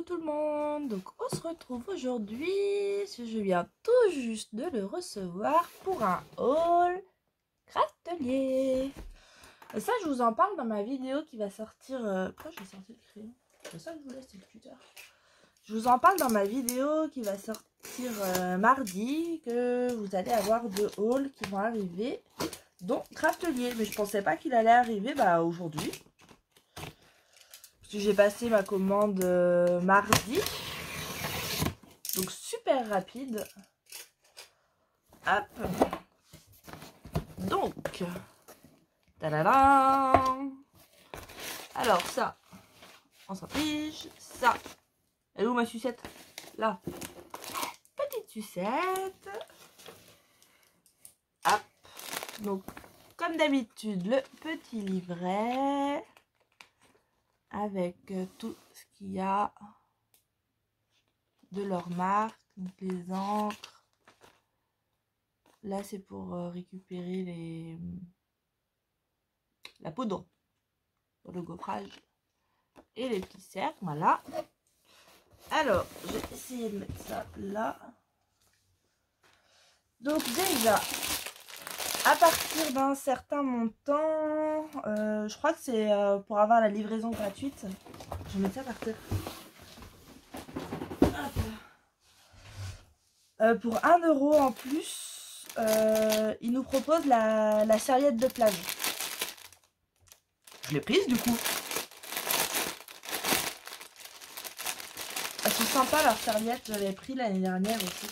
Coucou tout le monde, donc on se retrouve aujourd'hui, je viens tout juste de le recevoir pour un haul Craftelier. Ça je vous en parle dans ma vidéo qui va sortir, pourquoi j'ai sorti le crayon? C'est ça que je voulais, c'est le tuteur. Je vous en parle dans ma vidéo qui va sortir mardi, que vous allez avoir deux hauls qui vont arriver, dont Craftelier, mais je pensais pas qu'il allait arriver aujourd'hui. J'ai passé ma commande mardi, donc super rapide. Hop, donc, tadadam. Alors ça, on s'en fiche. Ça, elle est où ma sucette? Là, petite sucette. Hop, donc comme d'habitude le petit livret avec tout ce qu'il y a de leur marque, donc les encres. Là c'est pour récupérer la poudre pour le gaufrage et les petits cercles, voilà. Alors je vais essayer de mettre ça là. Donc déjà à partir d'un certain montant, je crois que c'est pour avoir la livraison gratuite. Je vais mettre ça par terre. Pour 1 € en plus, il nous propose la serviette de plage. Je l'ai prise du coup. Elles sont sympas leurs serviettes, je l'ai pris l'année dernière aussi.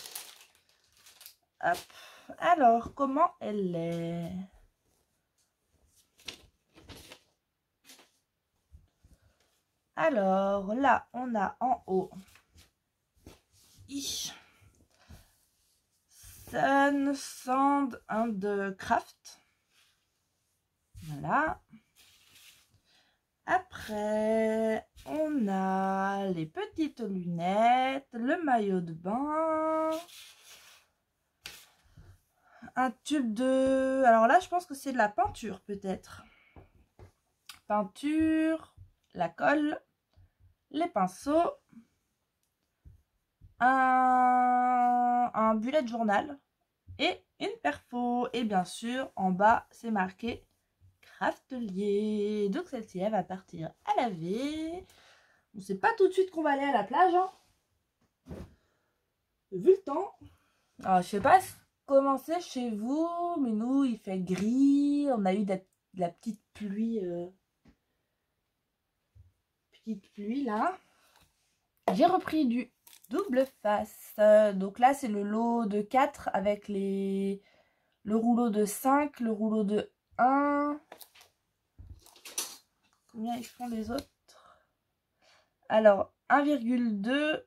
Hop. Alors, comment elle est? Alors, là, on a en haut Sun, Sand and Craft. Voilà. Après, on a les petites lunettes, le maillot de bain, un tube de... Alors là, je pense que c'est de la peinture peut-être. Peinture, la colle, les pinceaux, un bullet journal et une perfo. Et bien sûr, en bas, c'est marqué Craftelier. Donc celle-ci, elle va partir à laver. On sait pas tout de suite qu'on va aller à la plage, hein. Vu le temps. Alors, je sais pas comment c'est chez vous, mais nous, il fait gris. On a eu de la petite pluie. Petite pluie, là. J'ai repris du double face. Donc là, c'est le lot de 4 avec le rouleau de 5, le rouleau de 1. Combien ils font les autres? Alors, 1,2,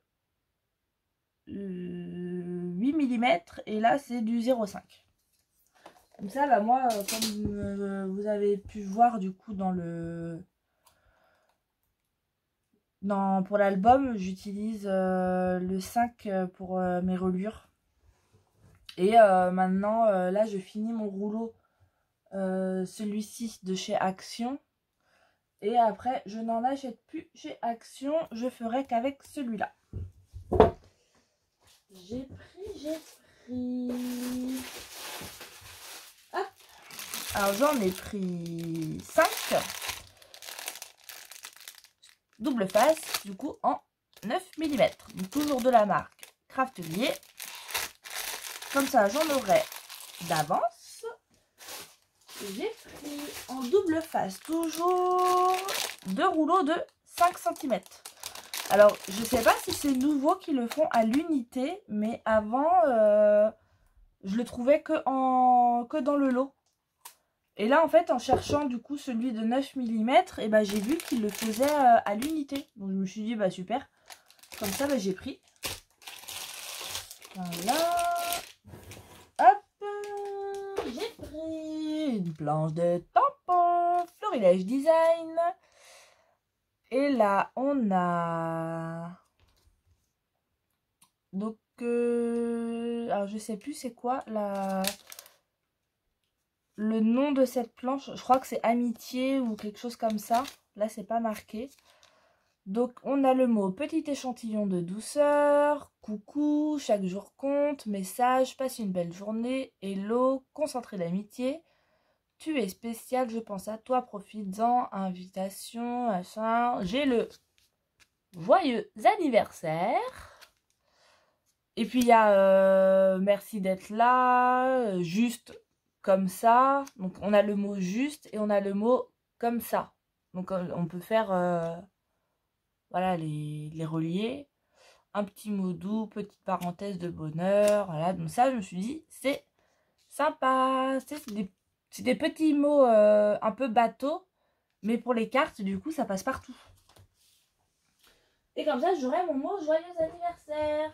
8 mm. Et là, c'est du 0,5. Comme ça, bah moi, comme vous avez pu voir du coup dans pour l'album, j'utilise le 5 pour mes reliures. Et maintenant, là, je finis mon rouleau, celui-ci de chez Action. Et après, je n'en achète plus chez Action. Je ferai qu'avec celui-là. J'ai pris. Hop. Alors, j'en ai pris 5. Double face, du coup, en 9 mm. Donc, toujours de la marque Craftelier. Comme ça, j'en aurai d'avance. J'ai pris en double face, toujours 2 rouleaux de 5 cm. Alors, je sais pas si c'est nouveau qu'ils le font à l'unité, mais avant, je le trouvais que dans le lot. Et là, en fait, en cherchant du coup celui de 9 mm, et ben, j'ai vu qu'ils le faisaient à l'unité. Donc, je me suis dit, bah super. Comme ça, bah, j'ai pris. Voilà. Hop. J'ai pris une planche de tampons Florilège Design. Et là, on a... Donc, alors je sais plus c'est quoi le nom de cette planche. Je crois que c'est Amitié ou quelque chose comme ça. Là, c'est pas marqué. Donc, on a le mot petit échantillon de douceur, coucou, chaque jour compte, message, passe une belle journée, hello, concentré d'amitié, tu es spécial, je pense à toi, profites-en, invitation, machin. J'ai le joyeux anniversaire. Et puis, il y a merci d'être là, juste comme ça. Donc, on a le mot juste et on a le mot comme ça. Donc, on peut faire... voilà, les relier. Un petit mot doux, petite parenthèse de bonheur. Voilà, donc ça, je me suis dit, c'est sympa. C'est des petits mots un peu bateaux. Mais pour les cartes, du coup, ça passe partout. Et comme ça, j'aurai mon mot joyeux anniversaire.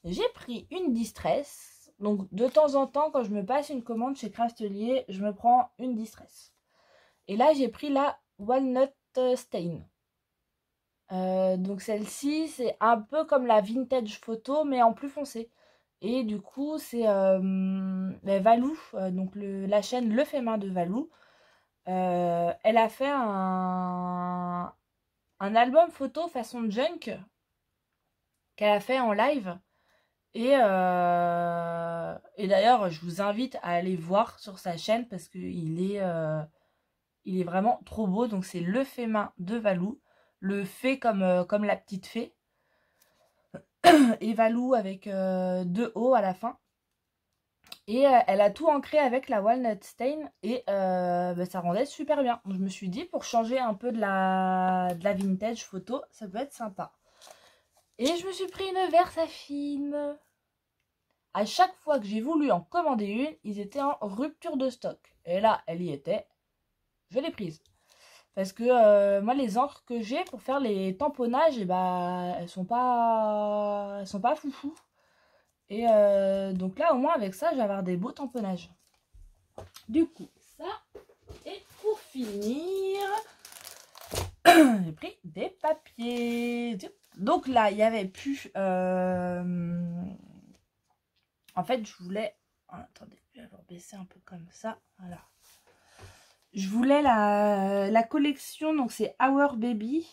J'ai pris une distress. Donc, de temps en temps, quand je me passe une commande chez Craftelier, je me prends une distress. Et là, j'ai pris la Walnut Stain. Donc celle-ci, c'est un peu comme la vintage photo, mais en plus foncé. Et du coup, c'est Valou, donc la chaîne Le Fait Main de Valou. Elle a fait un album photo façon junk qu'elle a fait en live. Et d'ailleurs, je vous invite à aller voir sur sa chaîne parce qu'il est vraiment trop beau. Donc c'est Le Fait Main de Valou. Le fait comme la petite fée. Et Valou avec 2 O à la fin. Et elle a tout ancré avec la Walnut Stain. Et ça rendait super bien. Donc, je me suis dit, pour changer un peu de la vintage photo, ça peut être sympa. Et je me suis pris une Versafine. À chaque fois que j'ai voulu en commander une, ils étaient en rupture de stock. Et là, elle y était. Je l'ai prise. Parce que moi, les encres que j'ai pour faire les tamponnages, elles sont pas foufou. Et donc là, au moins, avec ça, je vais avoir des beaux tamponnages. Du coup, ça. Et pour finir, j'ai pris des papiers. Donc là, il n'y avait plus... En fait, je voulais... Attendez, je vais baisser un peu comme ça. Voilà. Je voulais la collection, donc c'est Our Baby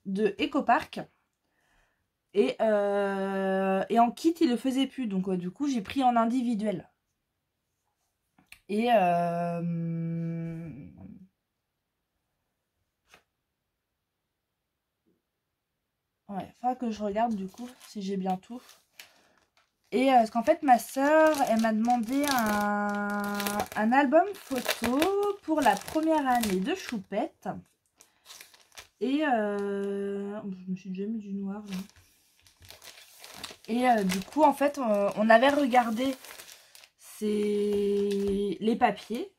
de Ecopark. Et en kit, il le faisait plus. Donc du coup, j'ai pris en individuel. Et ouais, il faudra que je regarde du coup si j'ai bien tout. Et parce qu'en fait, ma soeur, elle m'a demandé un album photo pour la première année de Choupette. Et je me suis déjà mis du noir. Là. Et du coup, en fait, on avait regardé les papiers.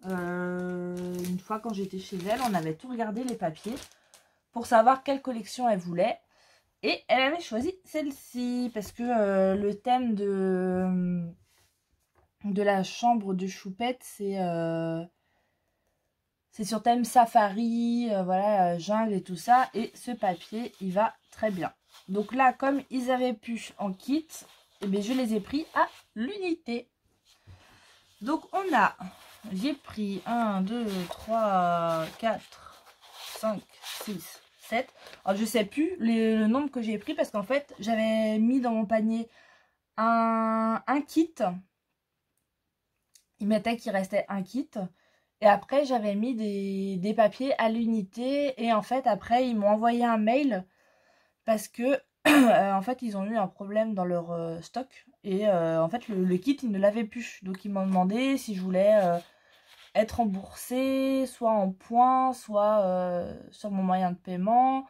Une fois quand j'étais chez elle, on avait tout regardé les papiers pour savoir quelle collection elle voulait. Et elle avait choisi celle-ci parce que le thème de la chambre de Choupette, c'est sur thème safari, voilà, jungle et tout ça. Et ce papier, il va très bien. Donc là, comme ils avaient pu en kit, eh bien, je les ai pris à l'unité. Donc on a, j'ai pris 1, 2, 3, 4, 5, 6, 7. Alors je sais plus le nombre que j'ai pris parce qu'en fait j'avais mis dans mon panier un kit. Il mettait qu'il restait un kit. Et après j'avais mis des papiers à l'unité. Et en fait après ils m'ont envoyé un mail parce que en fait ils ont eu un problème dans leur stock. Et en fait le kit ils ne l'avaient plus. Donc ils m'ont demandé si je voulais... être remboursé soit en points, soit sur mon moyen de paiement,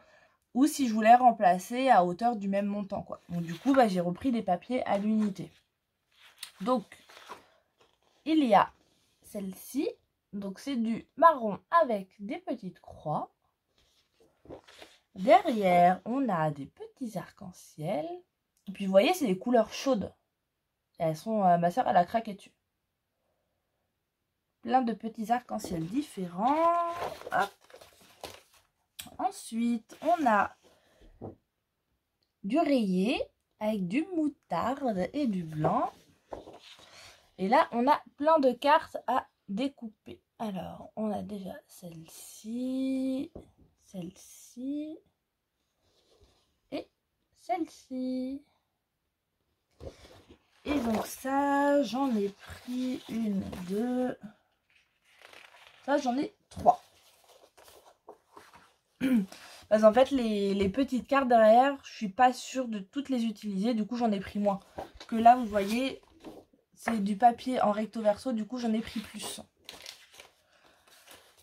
ou si je voulais remplacer à hauteur du même montant, quoi. Donc du coup, j'ai repris des papiers à l'unité. Donc, il y a celle-ci. Donc c'est du marron avec des petites croix. Derrière, on a des petits arcs-en-ciel. Et puis vous voyez, c'est des couleurs chaudes. Et elles sont, ma soeur, elle a craqué dessus. Plein de petits arcs-en-ciel différents. Hop. Ensuite, on a du rayé avec du moutarde et du blanc. Et là, on a plein de cartes à découper. Alors, on a déjà celle-ci, celle-ci et celle-ci. Et donc ça, j'en ai pris une, deux. Ça, j'en ai 3. Parce qu'en fait, les petites cartes derrière, je suis pas sûre de toutes les utiliser. Du coup, j'en ai pris moins. Que là, vous voyez, c'est du papier en recto verso. Du coup, j'en ai pris plus.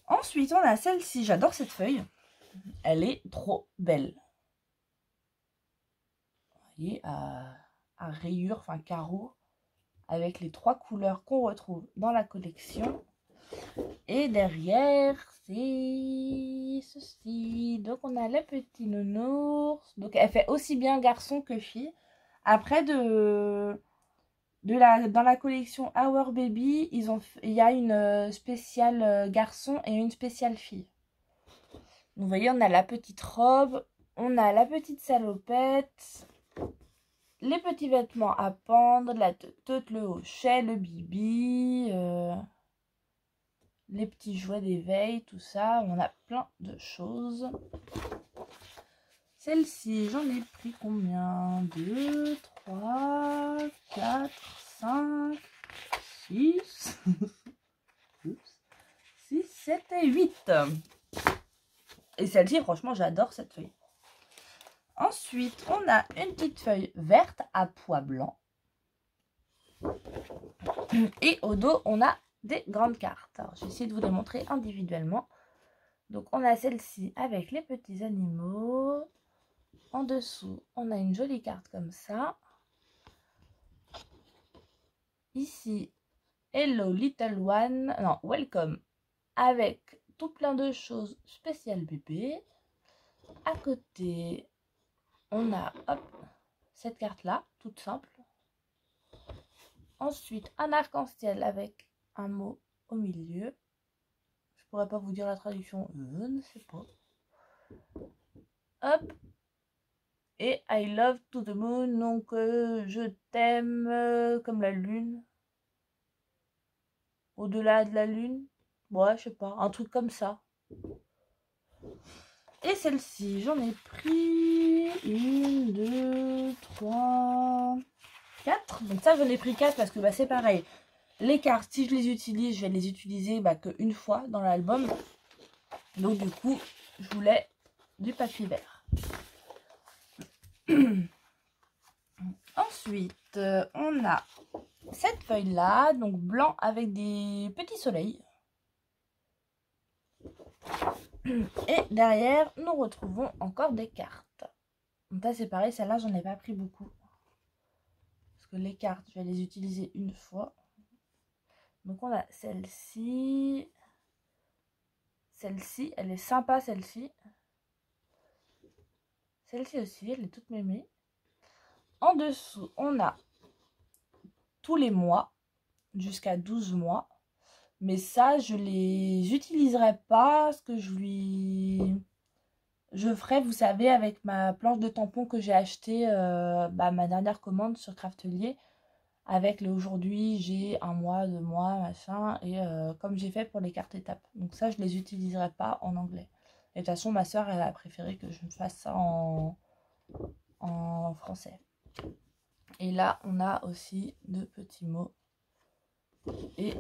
Ensuite, on a celle-ci. J'adore cette feuille. Elle est trop belle. Vous voyez, à rayures, enfin carreaux. Avec les 3 couleurs qu'on retrouve dans la collection. Et derrière, c'est ceci. Donc, on a le petit nounours. Donc, elle fait aussi bien garçon que fille. Après, dans la collection Our Baby, il y a une spéciale garçon et une spéciale fille. Donc, vous voyez, on a la petite robe, on a la petite salopette, les petits vêtements à pendre, la teute, le hochet, le bibi... les petits jouets d'éveil, tout ça. On a plein de choses. Celle-ci, j'en ai pris combien? 2, 3, 4, 5, 6, 6, 7 et 8. Et celle-ci, franchement, j'adore cette feuille. Ensuite, on a une petite feuille verte à pois blanc. Et au dos, on a des grandes cartes. Alors, je vais essayer de vous les montrer individuellement. Donc, on a celle-ci avec les petits animaux. En dessous, on a une jolie carte comme ça. Ici, Hello Little One. Non, Welcome. Avec tout plein de choses spéciales bébé. À côté, on a hop, cette carte-là, toute simple. Ensuite, un arc-en-ciel avec un mot au milieu. Je pourrais pas vous dire la traduction, je ne sais pas. Hop. Et I love to the moon, donc je t'aime comme la lune. Au-delà de la lune. Ouais, je sais pas, un truc comme ça. Et celle-ci, j'en ai pris 1, 2, 3, 4. Donc ça, j'en ai pris 4 parce que bah, c'est pareil. Les cartes, si je les utilise, je vais les utiliser qu'une fois dans l'album. Donc du coup, je voulais du papier vert. Ensuite, on a cette feuille-là, donc blanc avec des petits soleils. Et derrière, nous retrouvons encore des cartes. Donc là, c'est pareil, celle-là, j'en ai pas pris beaucoup. Parce que les cartes, je vais les utiliser une fois. Donc on a celle-ci. Celle-ci, elle est sympa, celle-ci. Celle-ci aussi, elle est toute mémée. En dessous, on a tous les mois, jusqu'à 12 mois. Mais ça, je les utiliserai pas. Ce que je ferai, vous savez, avec ma planche de tampons que j'ai acheté ma dernière commande sur Craftelier. Avec le aujourd'hui, j'ai 1 mois, 2 mois, machin. Et comme j'ai fait pour les cartes étapes. Donc ça, je les utiliserai pas en anglais. Et de toute façon, ma soeur, elle a préféré que je me fasse ça en français. Et là, on a aussi de petits mots. Et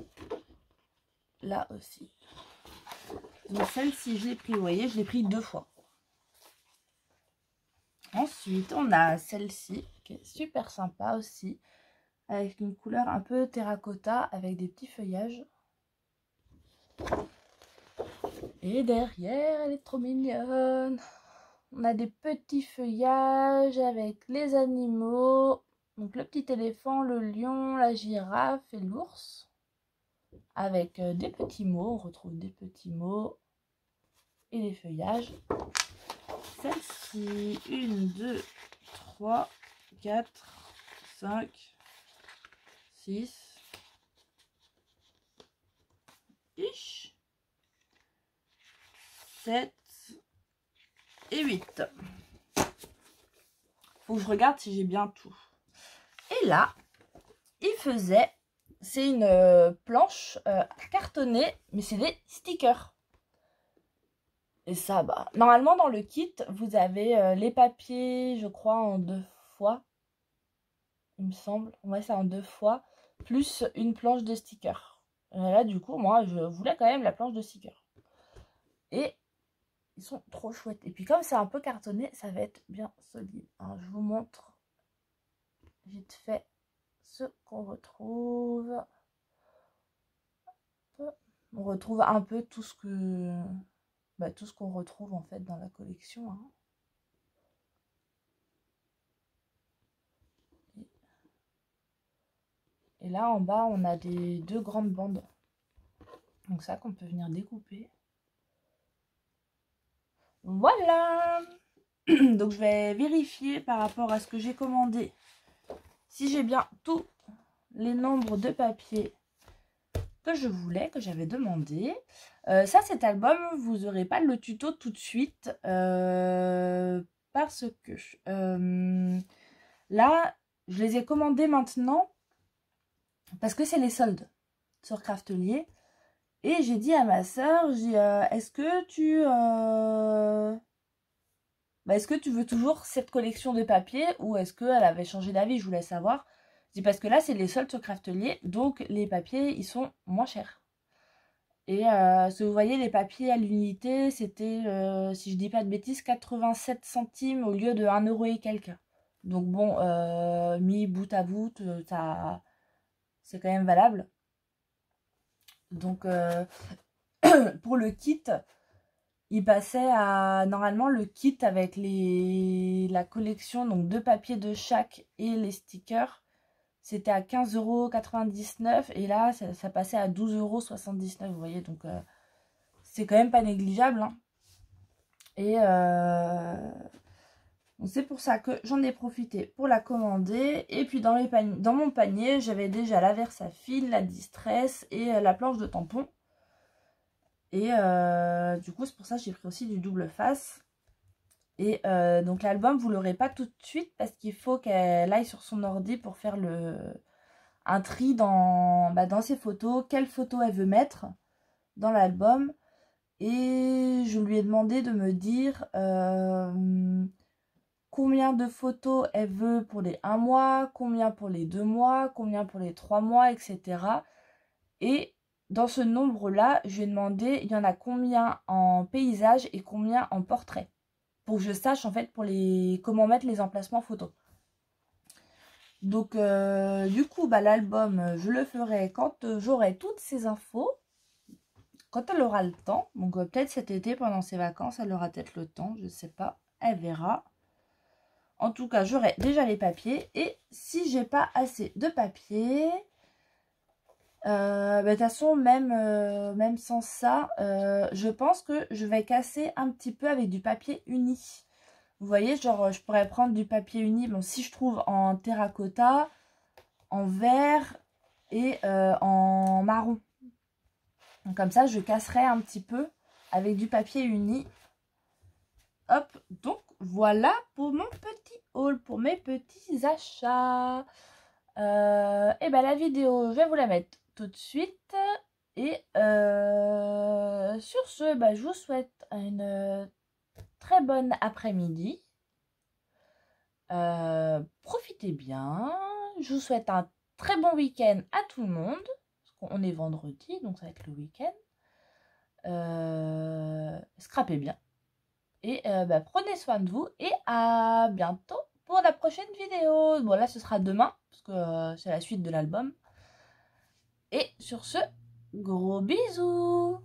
là aussi. Donc celle-ci, je l'ai pris, vous voyez, je l'ai pris 2 fois. Ensuite, on a celle-ci, qui est super sympa aussi. Avec une couleur un peu terracotta, avec des petits feuillages. Et derrière, elle est trop mignonne. On a des petits feuillages avec les animaux. Donc le petit éléphant, le lion, la girafe et l'ours. Avec des petits mots, on retrouve des petits mots et des feuillages. Celle-ci, 1, 2, 3, 4, 5, 6, 7 et 8. Faut que je regarde si j'ai bien tout. Et là, il faisait, c'est une planche cartonnée, mais c'est des stickers. Et ça, bah, normalement, dans le kit, vous avez les papiers, je crois, en 2 fois. Il me semble. Ouais, c'est en 2 fois. Plus une planche de stickers. Là, du coup, moi, je voulais quand même la planche de stickers. Et ils sont trop chouettes. Et puis, comme c'est un peu cartonné, ça va être bien solide. Alors, je vous montre vite fait ce qu'on retrouve. On retrouve un peu tout ce que... Bah, tout ce qu'on retrouve en fait dans la collection. Hein. Et là en bas on a des 2 grandes bandes. Donc ça qu'on peut venir découper. Voilà. Donc je vais vérifier par rapport à ce que j'ai commandé. Si j'ai bien tous les nombres de papiers que je voulais, que j'avais demandé. Ça, cet album, vous n'aurez pas le tuto tout de suite. Parce que là, je les ai commandés maintenant. Parce que c'est les soldes sur Craftelier. Et j'ai dit à ma soeur, est-ce que tu veux toujours cette collection de papiers ou est-ce qu'elle avait changé d'avis? Je voulais savoir. Je dis parce que là, c'est les soldes sur Craftelier, donc les papiers, ils sont moins chers. Et si vous voyez, les papiers à l'unité, c'était, si je dis pas de bêtises, 87 centimes au lieu de 1 euro et quelques. Donc bon, mis bout à bout, ça, c'est quand même valable. Donc, pour le kit, il passait à... Normalement, le kit avec la collection, donc 2 papiers de chaque et les stickers, c'était à 15,99 € et là, ça passait à 12,79 €, vous voyez. Donc, c'est quand même pas négligeable. Hein. Et c'est pour ça que j'en ai profité pour la commander. Et puis, dans mon panier, j'avais déjà la Versafil, la Distress et la planche de tampon. Et du coup, c'est pour ça que j'ai pris aussi du double face. Et donc l'album, vous l'aurez pas tout de suite parce qu'il faut qu'elle aille sur son ordi pour faire un tri dans ses photos. Quelle photo elle veut mettre dans l'album. Et je lui ai demandé de me dire combien de photos elle veut pour les 1 mois, combien pour les 2 mois, combien pour les 3 mois, etc. Et dans ce nombre-là, je lui ai demandé, il y en a combien en paysage et combien en portrait. Pour que je sache, en fait, comment mettre les emplacements photos. Donc, du coup, l'album, je le ferai quand j'aurai toutes ces infos. Quand elle aura le temps. Donc, peut-être cet été, pendant ses vacances, elle aura peut-être le temps. Je ne sais pas. Elle verra. En tout cas, j'aurai déjà les papiers. Et si j'ai pas assez de papier... de toute façon, même sans ça, je pense que je vais casser un petit peu avec du papier uni. Vous voyez, genre, je pourrais prendre du papier uni, bon, si je trouve en terracotta, en vert et en marron. Donc, comme ça, je casserai un petit peu avec du papier uni. Hop, donc voilà pour mon petit haul, pour mes petits achats. Et la vidéo, je vais vous la mettre tout de suite. Et sur ce, je vous souhaite une très bonne après-midi. Profitez bien. Je vous souhaite un très bon week-end à tout le monde. On est vendredi, donc ça va être le week-end. Scrapez bien. Et prenez soin de vous. Et à bientôt pour la prochaine vidéo. Bon, là, ce sera demain, parce que c'est la suite de l'album. Et sur ce, gros bisous!